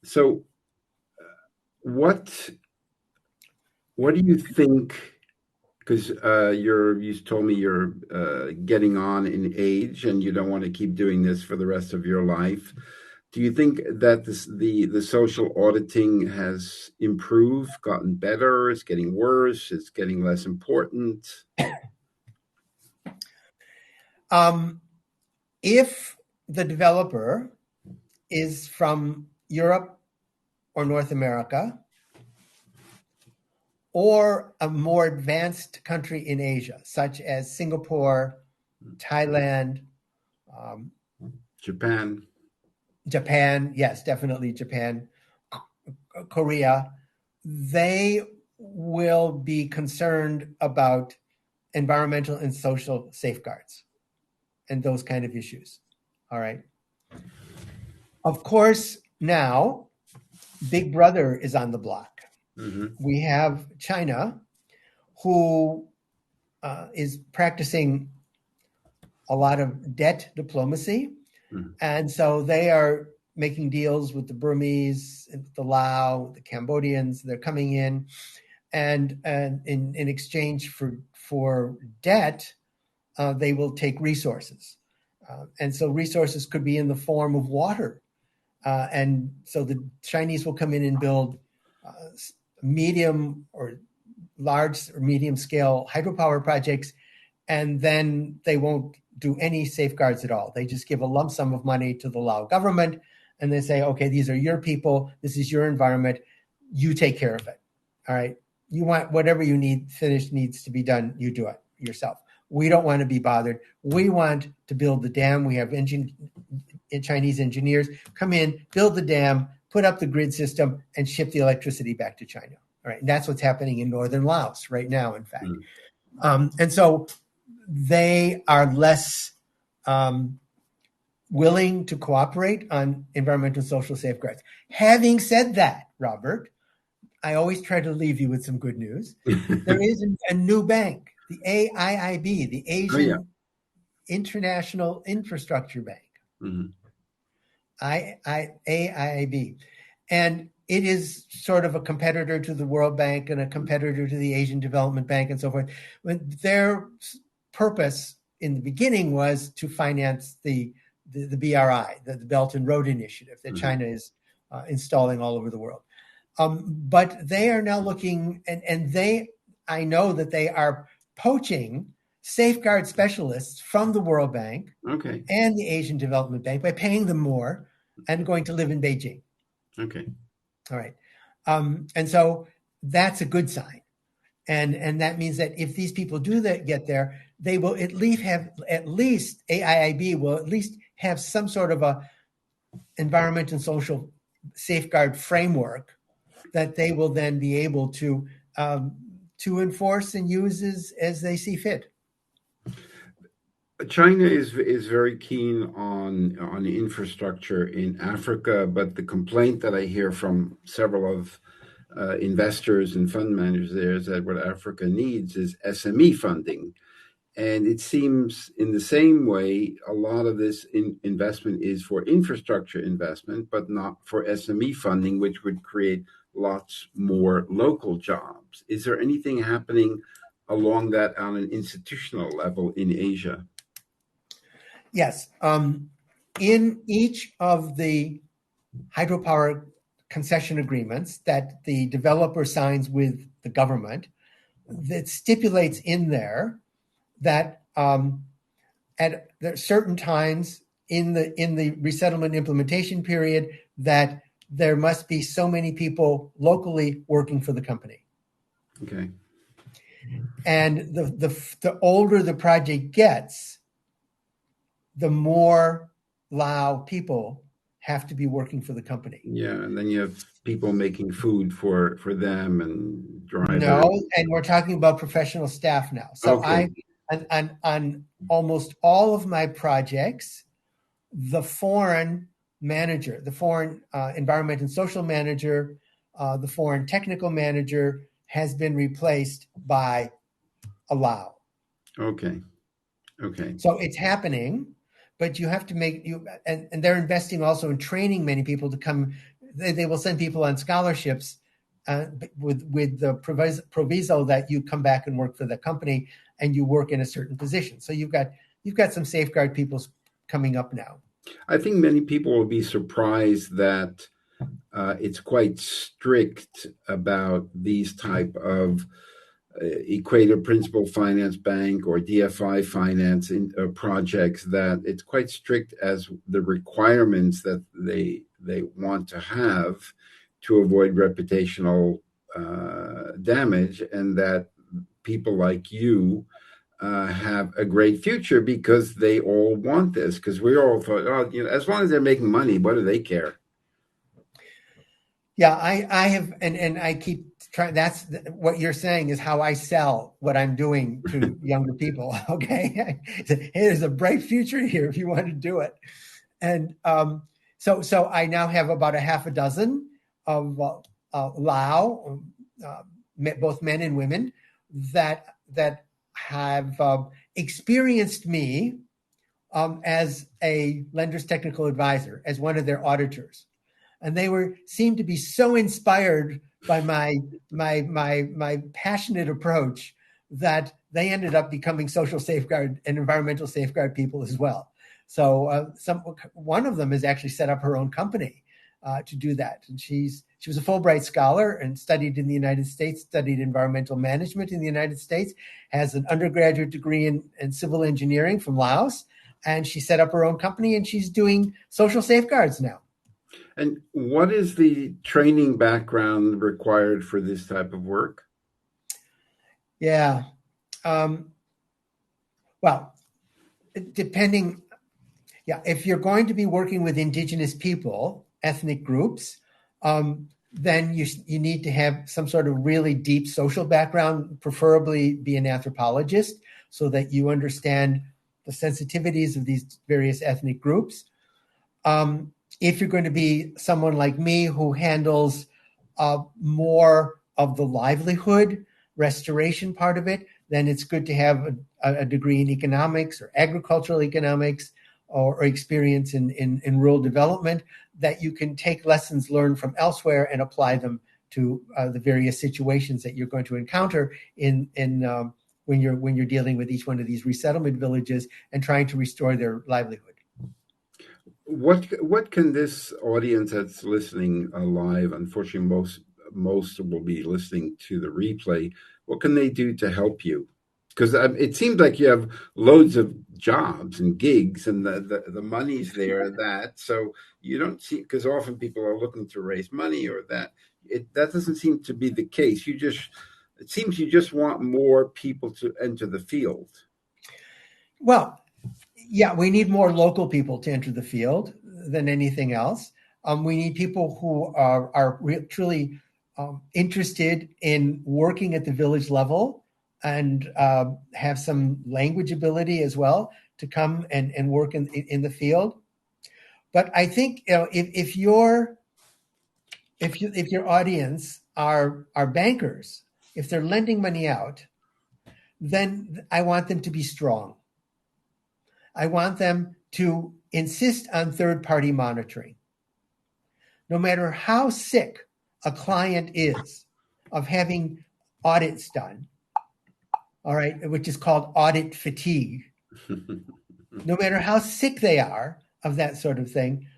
So what do you think? Because you told me you're getting on in age and you don't want to keep doing this for the rest of your life. Do you think that the social auditing has improved, gotten better, it's getting worse, it's getting less important? If the developer is from Europe or North America, or a more advanced country in Asia, such as Singapore, Thailand, Japan, yes, definitely Japan, Korea, they will be concerned about environmental and social safeguards and those kind of issues. All right. Of course, now Big Brother is on the block. Mm-hmm. We have China, who is practicing a lot of debt diplomacy. Mm-hmm. And so they are making deals with the Burmese, the Lao, the Cambodians. They're coming in, and in exchange for debt, they will take resources. And so resources could be in the form of water. And so the Chinese will come in and build medium or large or medium scale hydropower projects, and then they won't do any safeguards at all. They just give a lump sum of money to the Lao government, and they say, okay, these are your people, this is your environment, you take care of it. All right, you want whatever you need finished needs to be done, you do it yourself. We don't want to be bothered. We want to build the dam. We have Chinese engineers come in, build the dam, put up the grid system, and ship the electricity back to China. All right, and that's what's happening in northern Laos right now, in fact. And so they are less willing to cooperate on environmental and social safeguards. Having said that, Robert, I always try to leave you with some good news. There is a new bank, the AIIB, the Asian International Infrastructure Bank. AIIB. And it is sort of a competitor to the World Bank and a competitor to the Asian Development Bank and so forth. Their purpose in the beginning was to finance the BRI, the Belt and Road Initiative that China is installing all over the world. But they are now looking, and I know that they are poaching safeguard specialists from the World Bank and the Asian Development Bank by paying them more and going to live in Beijing. Okay. All right. And so that's a good sign. And that means that if these people do get there, they will at least AIIB will at least have some sort of a environment and social safeguard framework that they will then be able to enforce and use as they see fit. China is very keen on the infrastructure in Africa, but the complaint that I hear from several of investors and fund managers there is that what Africa needs is SME funding. And it seems in the same way, a lot of this investment is for infrastructure investment, but not for SME funding, which would create lots more local jobs. Is there anything happening along that on an institutional level in Asia? Yes. In each of the hydropower concession agreements that the developer signs with the government, that stipulates in there that at certain times in the resettlement implementation period that there must be so many people locally working for the company. Okay. And the older the project gets, the more Lao people have to be working for the company. Yeah, and then you have people making food for them and drivers. No, and we're talking about professional staff now. So on almost all of my projects, the foreign manager, the foreign environment and social manager, the foreign technical manager has been replaced by a Lao. Okay. So it's happening, but you have to and they're investing also in training many people to come. They will send people on scholarships with the proviso that you come back and work for the company and you work in a certain position. So you've got some safeguard people coming up now. I think many people will be surprised that it's quite strict about these type of Equator Principal Finance Bank or DFI finance projects, that it's quite strict as the requirements that they want to have to avoid reputational damage, and that people like you have a great future because they all want this. Because we all thought, as long as they're making money, what do they care? Yeah, I have, and I keep trying. That's what you're saying is how I sell what I'm doing to younger people. Okay, hey, there's a bright future here if you want to do it. And so I now have about a half a dozen of Lao, both men and women, that have experienced me as a lender's technical advisor, as one of their auditors. And they seemed to be so inspired by my passionate approach that they ended up becoming social safeguard and environmental safeguard people as well. So one of them has actually set up her own company to do that. And she was a Fulbright scholar and studied in the United States, studied environmental management in the United States, has an undergraduate degree in civil engineering from Laos, and she set up her own company and she's doing social safeguards now. And what is the training background required for this type of work? Yeah. Well, depending, if you're going to be working with indigenous people, ethnic groups, then you need to have some sort of really deep social background, preferably be an anthropologist, so that you understand the sensitivities of these various ethnic groups. If you're going to be someone like me who handles more of the livelihood restoration part of it, then it's good to have a degree in economics or agricultural economics or experience in rural development, that you can take lessons learned from elsewhere and apply them to the various situations that you're going to encounter when you're dealing with each one of these resettlement villages and trying to restore their livelihood. What can this audience that's listening live, unfortunately most will be listening to the replay, what can they do to help you? Because it seems like you have loads of jobs and gigs and the money's there, so you don't see, because often people are looking to raise money or that doesn't seem to be the case. It seems you just want more people to enter the field. Well, yeah, we need more local people to enter the field than anything else. We need people who are truly interested in working at the village level and have some language ability as well to come and work in the field. But I think if your audience are bankers, if they're lending money out, then I want them to be strong. I want them to insist on third-party monitoring. No matter how sick a client is of having audits done, all right, which is called audit fatigue, no matter how sick they are of that sort of thing,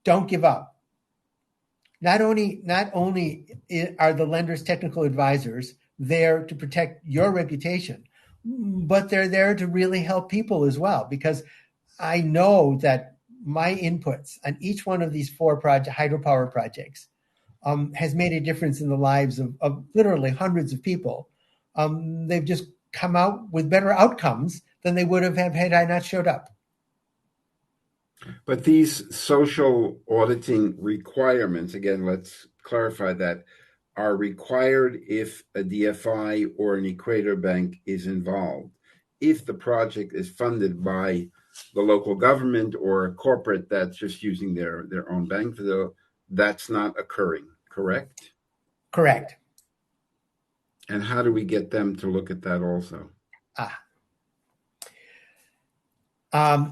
don't give up. Not only are the lender's technical advisors there to protect your reputation, but they're there to really help people as well, because I know that my inputs on each one of these 4 hydropower projects has made a difference in the lives of literally hundreds of people. They've just come out with better outcomes than they would have had I not showed up. But these social auditing requirements, again, let's clarify that, are required if a DFI or an Equator bank is involved. If the project is funded by the local government or a corporate that's just using their own bank, that's not occurring, correct? Correct. And how do we get them to look at that also?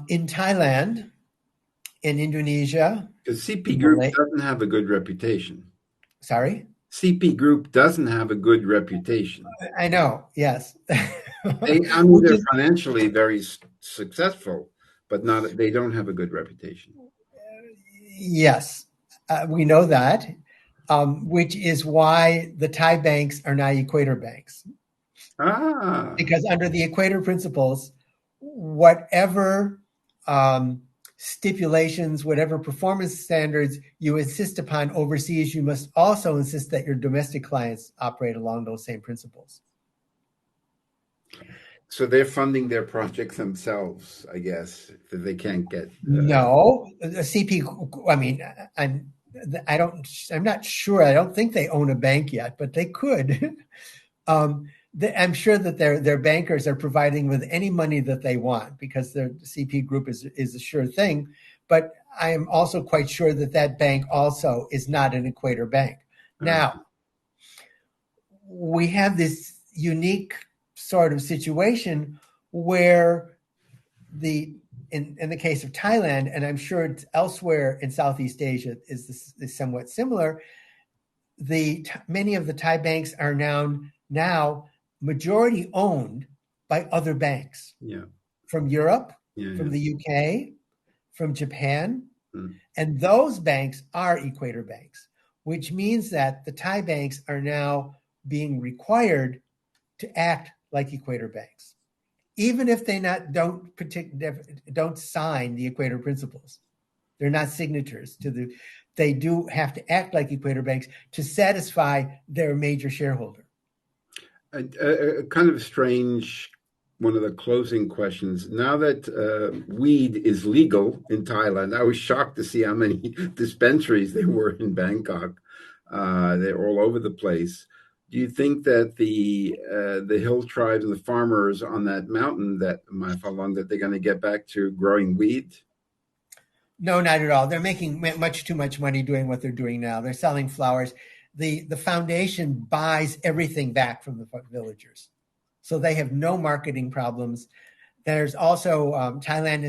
In Thailand, in Indonesia. Because CP Group doesn't have a good reputation. Sorry? CP Group doesn't have a good reputation. I know, yes. They're financially very successful, but they don't have a good reputation. Yes, we know that, which is why the Thai banks are now Equator banks. Because under the Equator Principles, whatever stipulations, whatever performance standards you insist upon overseas, you must also insist that your domestic clients operate along those same principles. So they're funding their projects themselves, I guess, if they can't get. No, a CP. I mean, I'm not sure. I don't think they own a bank yet, but they could. I'm sure that their bankers are providing with any money that they want, because their CP Group is a sure thing. But I am also quite sure that bank also is not an Equator bank. Now, we have this unique sort of situation where the in the case of Thailand, and I'm sure it's elsewhere in Southeast Asia is somewhat similar, many of the Thai banks are now majority owned by other banks. Yeah. From Europe, Yeah, from yeah. the UK, from Japan. Mm. And those banks are Equator banks, which means that the Thai banks are now being required to act like Equator banks, even if they don't sign the Equator Principles. They're not signatories to they do have to act like Equator banks to satisfy their major shareholder. A kind of strange, one of the closing questions. Now that weed is legal in Thailand, I was shocked to see how many dispensaries there were in Bangkok. They're all over the place. Do you think that the hill tribes and the farmers on that mountain, that Mafalong, that they're going to get back to growing weed? No, not at all. They're making much too much money doing what they're doing now. They're selling flowers. The foundation buys everything back from the villagers, so they have no marketing problems. There's also Thailand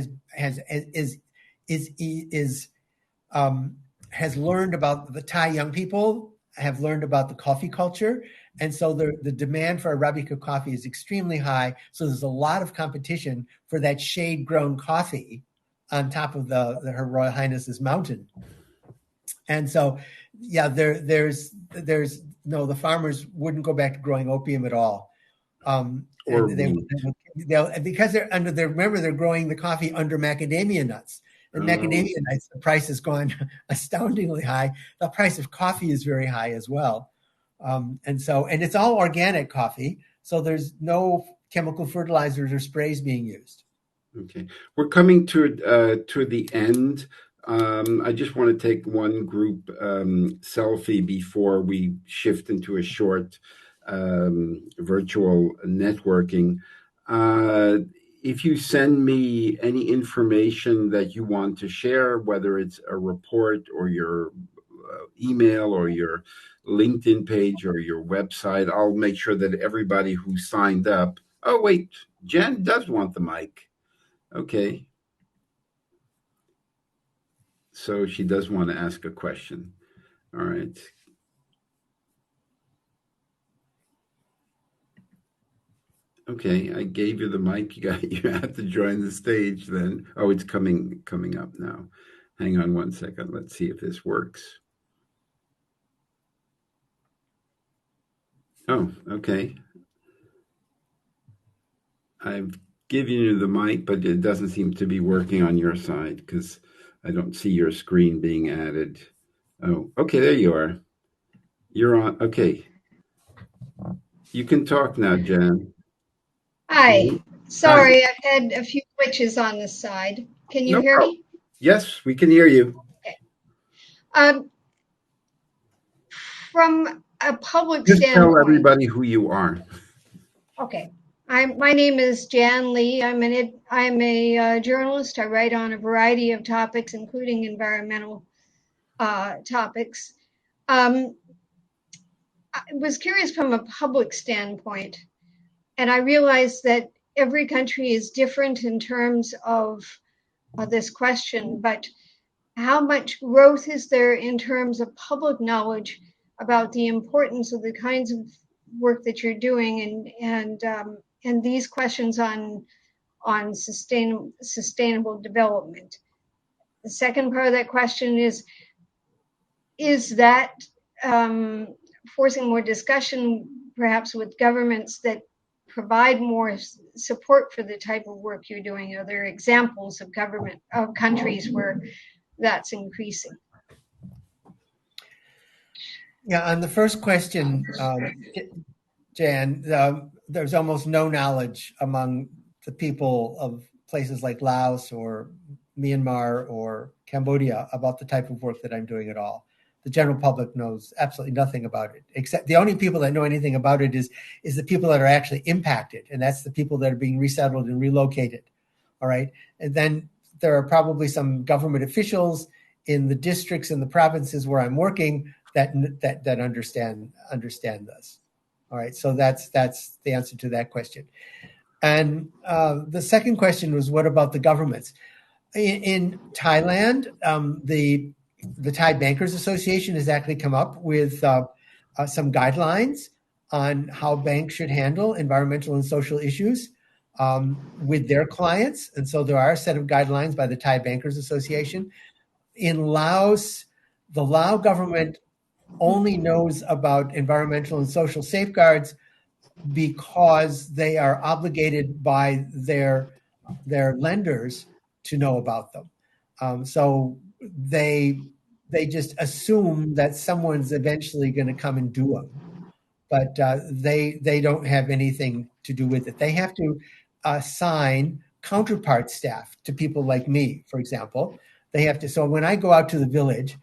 has learned about the Thai young people have learned about the coffee culture, and so the demand for Arabica coffee is extremely high. So there's a lot of competition for that shade-grown coffee on top of Her Royal Highness's mountain. And so, yeah, there's the farmers wouldn't go back to growing opium at all. Because they're growing the coffee under macadamia nuts. And macadamia nuts, the price has gone astoundingly high. The price of coffee is very high as well. And it's all organic coffee. So there's no chemical fertilizers or sprays being used. Okay. We're coming to the end. I just want to take one group selfie before we shift into a short virtual networking. If you send me any information that you want to share, whether it's a report or your email or your LinkedIn page or your website, I'll make sure that everybody who signed up. Oh, wait, Jen does want the mic. Okay. So she does want to ask a question. All right. Okay, I gave you the mic. You have to join the stage then. Oh, it's coming up now. Hang on one second. Let's see if this works. Oh, okay. I've given you the mic, but it doesn't seem to be working on your side because I don't see your screen being added. Oh, okay, there you are. You're on. Okay. You can talk now, Jen. Hi. Hi. Sorry, I've had a few glitches on this side. Can you hear me? Yes, we can hear you. Okay. From a public Just standpoint. tell everybody who you are. Okay. My name is Jan Lee. I'm a journalist. I write on a variety of topics, including environmental topics. I was curious from a public standpoint, and I realized that every country is different in terms of this question, but how much growth is there in terms of public knowledge about the importance of the kinds of work that you're doing and these questions on sustainable development? The second part of that question is that forcing more discussion perhaps with governments that provide more support for the type of work you're doing? Are there examples of countries where that's increasing? Yeah, on the first question, Jan, there's almost no knowledge among the people of places like Laos or Myanmar or Cambodia about the type of work that I'm doing at all. The general public knows absolutely nothing about it, except the only people that know anything about it is the people that are actually impacted, and that's the people that are being resettled and relocated. All right, and then there are probably some government officials in the districts and the provinces where I'm working that understand this. All right, so that's the answer to that question. And the second question was, what about the governments? In Thailand, the Thai Bankers Association has actually come up with some guidelines on how banks should handle environmental and social issues with their clients. And so there are a set of guidelines by the Thai Bankers Association. In Laos, the Lao government only knows about environmental and social safeguards because they are obligated by their lenders to know about them. So they just assume that someone's eventually going to come and do them, but they don't have anything to do with it. They have to assign counterpart staff to people like me, for example. They have to. So when I go out to the village,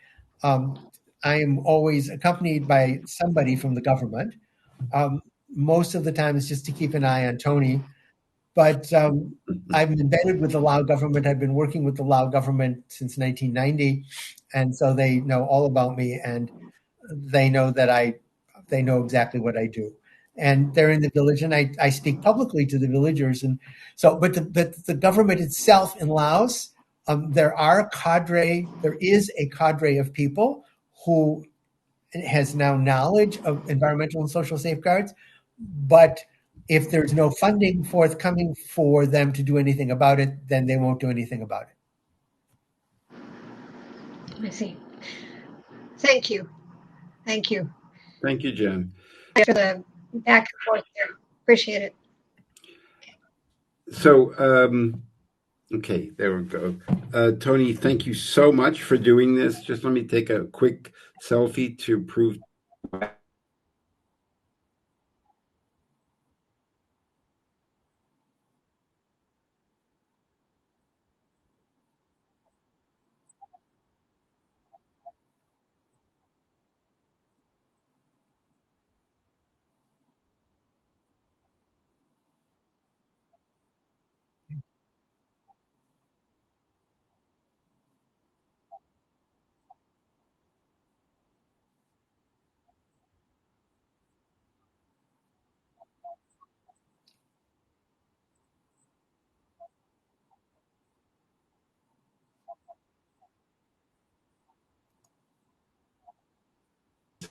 I am always accompanied by somebody from the government. Most of the time, it's just to keep an eye on Tony. But I'm embedded with the Lao government. I've been working with the Lao government since 1990, and so they know all about me, and they know that they know exactly what I do. And they're in the village, and I speak publicly to the villagers. And so, but the government itself in Laos, there is a cadre of people who has now knowledge of environmental and social safeguards, but if there's no funding forthcoming for them to do anything about it, then they won't do anything about it. I see. Thank you. Thank you. Thank you, Jen. For the back and forth there. Appreciate it. So, okay, there we go. Tony, thank you so much for doing this. Just let me take a quick selfie to prove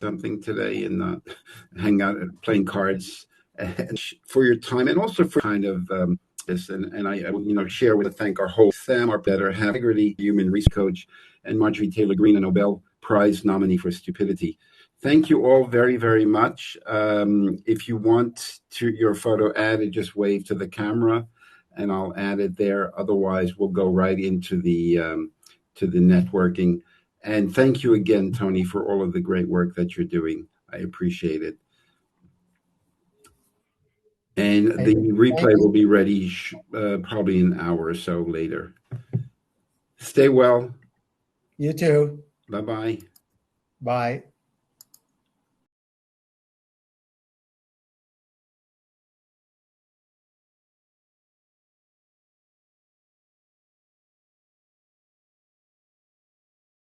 something today and not hang out and playing cards for your time and also for kind of this. And I share with thank our whole Sam, our better half, integrity, human research coach, and Marjorie Taylor Greene, a Nobel Prize nominee for stupidity. Thank you all very, very much. If you want your photo added, just wave to the camera and I'll add it there. Otherwise, we'll go right into the networking. And thank you again, Tony, for all of the great work that you're doing. I appreciate it. And the replay will be ready probably an hour or so later. Stay well. You too. Bye-bye. Bye.